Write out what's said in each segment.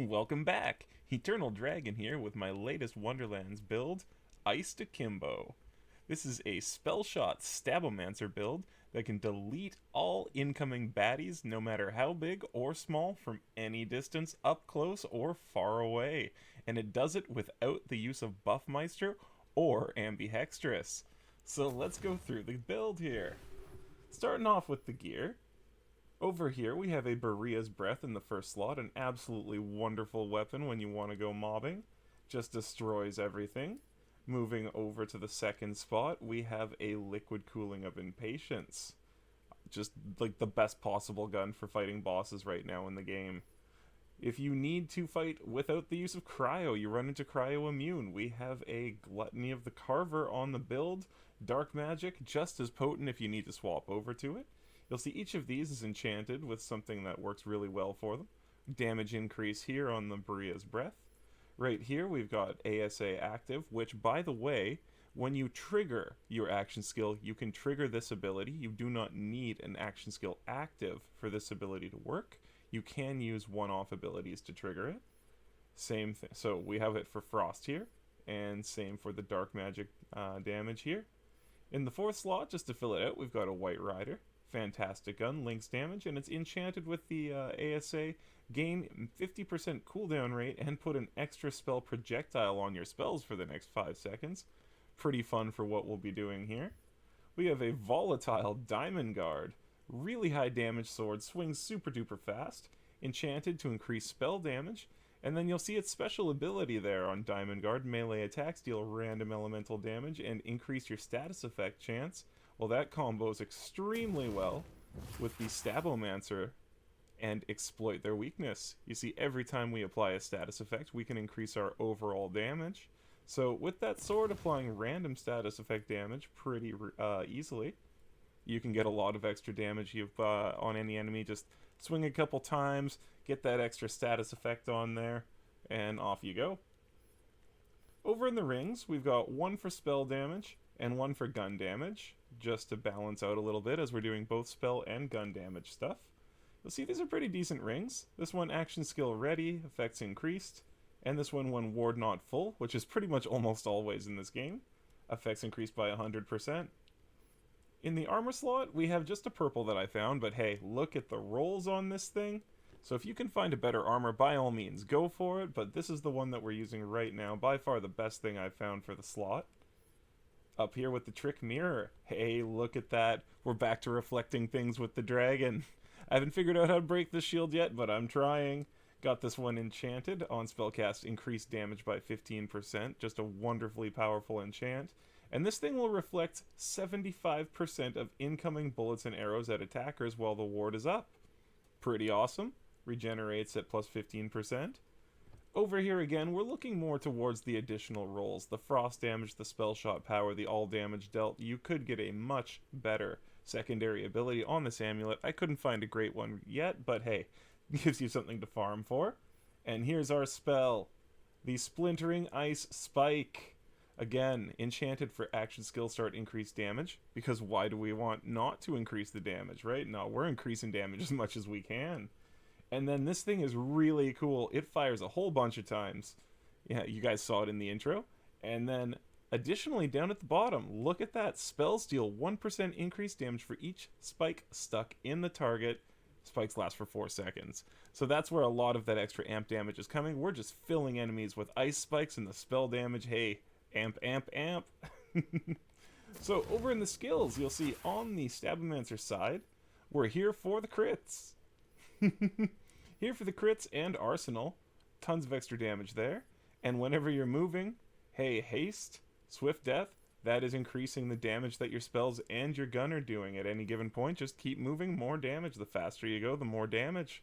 Welcome back! Eternal Dragon here with my latest Wonderlands build, Iced Akimbo. This is a Splsht Stbomncer build that can delete all incoming baddies no matter how big or small from any distance, up close or far away. And it does it without the use of Buffmeister or Ambihextrous. So let's go through the build here. Starting off with the gear, over here we have a Buria's Breath in the first slot, an absolutely wonderful weapon when you want to go mobbing. Just destroys everything. Moving over to the second spot, we have a Liquid Cooling of Impatience. Just like the best possible gun for fighting bosses right now in the game. If you need to fight without the use of Cryo, you run into Cryo Immune. We have a Gluttony of the Carver on the build. Dark Magic, just as potent if you need to swap over to it. You'll see each of these is enchanted with something that works really well for them. Damage increase here on the Buria's Breath. Right here we've got ASA active, which, by the way, when you trigger your action skill, you can trigger this ability. You do not need an action skill active for this ability to work. You can use one-off abilities to trigger it. Same thing. So we have it for Frost here, and same for the Dark Magic damage here. In the fourth slot, just to fill it out, we've got a White Rider. Fantastic gun, links damage, and it's enchanted with the ASA, gain 50% cooldown rate, and put an extra spell projectile on your spells for the next 5 seconds. Pretty fun for what we'll be doing here. We have a volatile Diamond Guard, really high damage sword, swings super duper fast, enchanted to increase spell damage, and then you'll see its special ability there on Diamond Guard, melee attacks deal random elemental damage and increase your status effect chance. Well, that combos extremely well with the Stbomncer and exploit their weakness. You see, every time we apply a status effect, we can increase our overall damage. So with that sword applying random status effect damage pretty easily, you can get a lot of extra damage on any enemy. Just swing a couple times, get that extra status effect on there, and off you go. Over in the rings, we've got one for spell damage and one for gun damage, just to balance out a little bit as we're doing both spell and gun damage stuff. You'll see these are pretty decent rings. This one action skill ready, effects increased, and this one ward not full, which is pretty much almost always in this game. Effects increased by 100%. In the armor slot, we have just a purple that I found, but hey, look at the rolls on this thing. So if you can find a better armor, by all means, go for it, but this is the one that we're using right now. By far the best thing I've found for the slot. Up here with the trick mirror. Hey, look at that. We're back to reflecting things with the dragon. I haven't figured out how to break this shield yet, but I'm trying. Got this one enchanted. On spellcast, increased damage by 15%. Just a wonderfully powerful enchant. And this thing will reflect 75% of incoming bullets and arrows at attackers while the ward is up. Pretty awesome. Regenerates at plus 15%. Over here again, we're looking more towards the additional rolls. The frost damage, the spell shot power, the all damage dealt. You could get a much better secondary ability on this amulet. I couldn't find a great one yet, but hey, gives you something to farm for. And here's our spell. The Splintering Ice Spike. Again, enchanted for action skill start increased damage, because why do we want not to increase the damage, right? No, we're increasing damage as much as we can. And then this thing is really cool. It fires a whole bunch of times. Yeah, you guys saw it in the intro. And then additionally, down at the bottom, look at that. Spells deal 1% increased damage for each spike stuck in the target. Spikes last for 4 seconds. So that's where a lot of that extra amp damage is coming. We're just filling enemies with ice spikes, and the spell damage, hey, amp, amp, amp. So over in the skills, you'll see on the Stbomncer side, we're here for the crits. Here for the crits and arsenal. Tons of extra damage there. And whenever you're moving, hey, haste, swift death, that is increasing the damage that your spells and your gun are doing at any given point. Just keep moving, more damage. The faster you go, the more damage.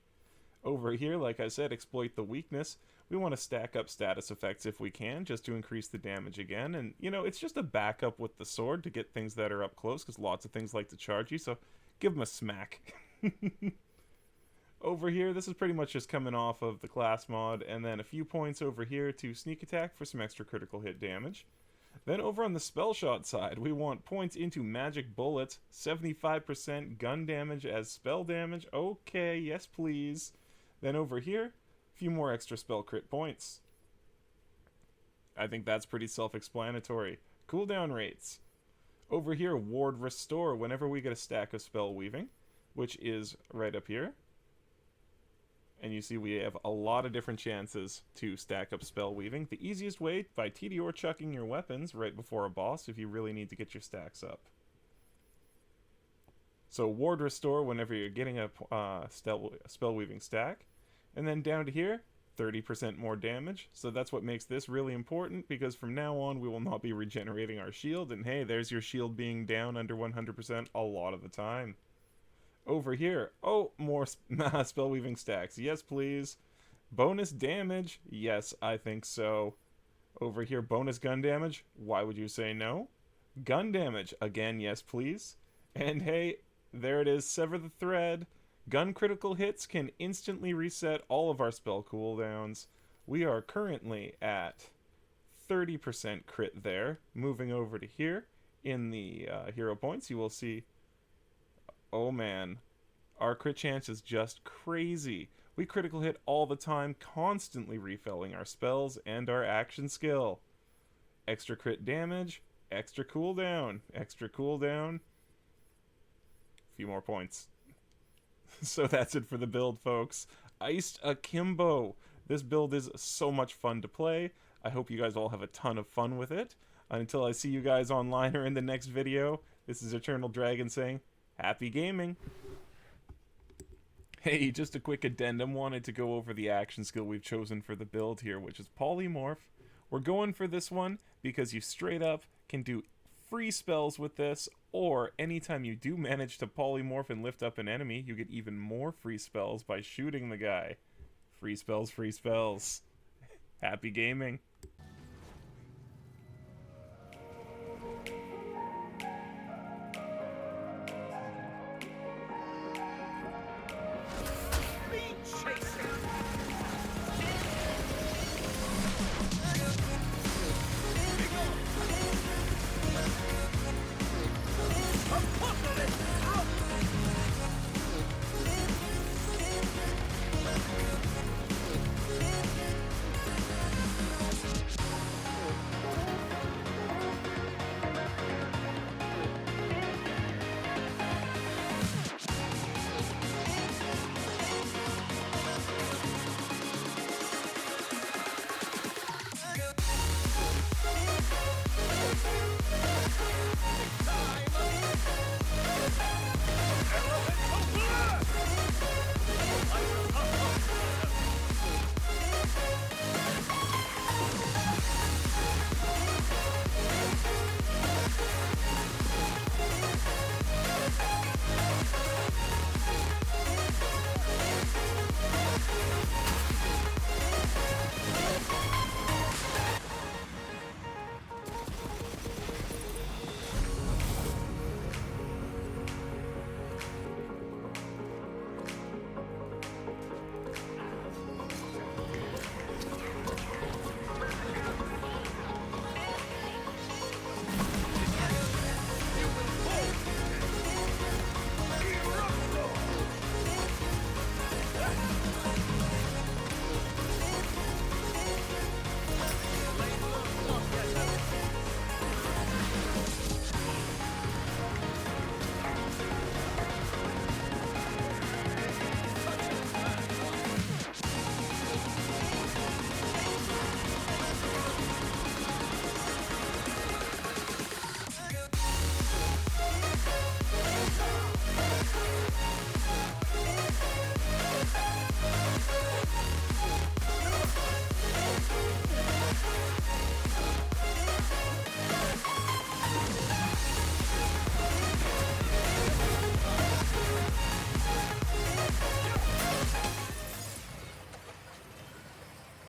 Over here, like I said, exploit the weakness. We want to stack up status effects if we can, just to increase the damage again. And, you know, it's just a backup with the sword to get things that are up close, because lots of things like to charge you, so give them a smack. Over here, this is pretty much just coming off of the class mod, and then a few points over here to sneak attack for some extra critical hit damage. Then over on the spell shot side, we want points into magic bullets, 75% gun damage as spell damage. Okay, yes please. Then over here, A few more extra spell crit points. I think that's pretty self-explanatory. Cooldown rates. Over here, Ward Restore whenever we get a stack of Spell Weaving, which is right up here. And you see we have a lot of different chances to stack up Spell Weaving. The easiest way, by TD or chucking your weapons right before a boss if you really need to get your stacks up. So Ward Restore whenever you're getting a Spell Weaving stack. And then down to here, 30% more damage. So that's what makes this really important, because from now on we will not be regenerating our shield. And hey, there's your shield being down under 100% a lot of the time. Over here, oh, more spell weaving stacks. Yes, please. Bonus damage. Yes, I think so. Over here, bonus gun damage. Why would you say no? Gun damage. Again, yes, please. And hey, there it is. Sever the thread. Gun critical hits can instantly reset all of our spell cooldowns. We are currently at 30% crit there. Moving over to here, in the hero points, you will see, oh man, our crit chance is just crazy. We critical hit all the time, constantly refilling our spells and our action skill. Extra crit damage, extra cooldown, extra cooldown. A few more points. So that's it for the build, folks. Iced Akimbo. This build is so much fun to play. I hope you guys all have a ton of fun with it. Until I see you guys online or in the next video, this is Eternal Dragon saying, happy gaming! Hey, just a quick addendum. Wanted to go over the action skill we've chosen for the build here, which is Polymorph. We're going for this one because you straight up can do free spells with this, or anytime you do manage to polymorph and lift up an enemy, you get even more free spells by shooting the guy. Free spells, free spells. Happy gaming.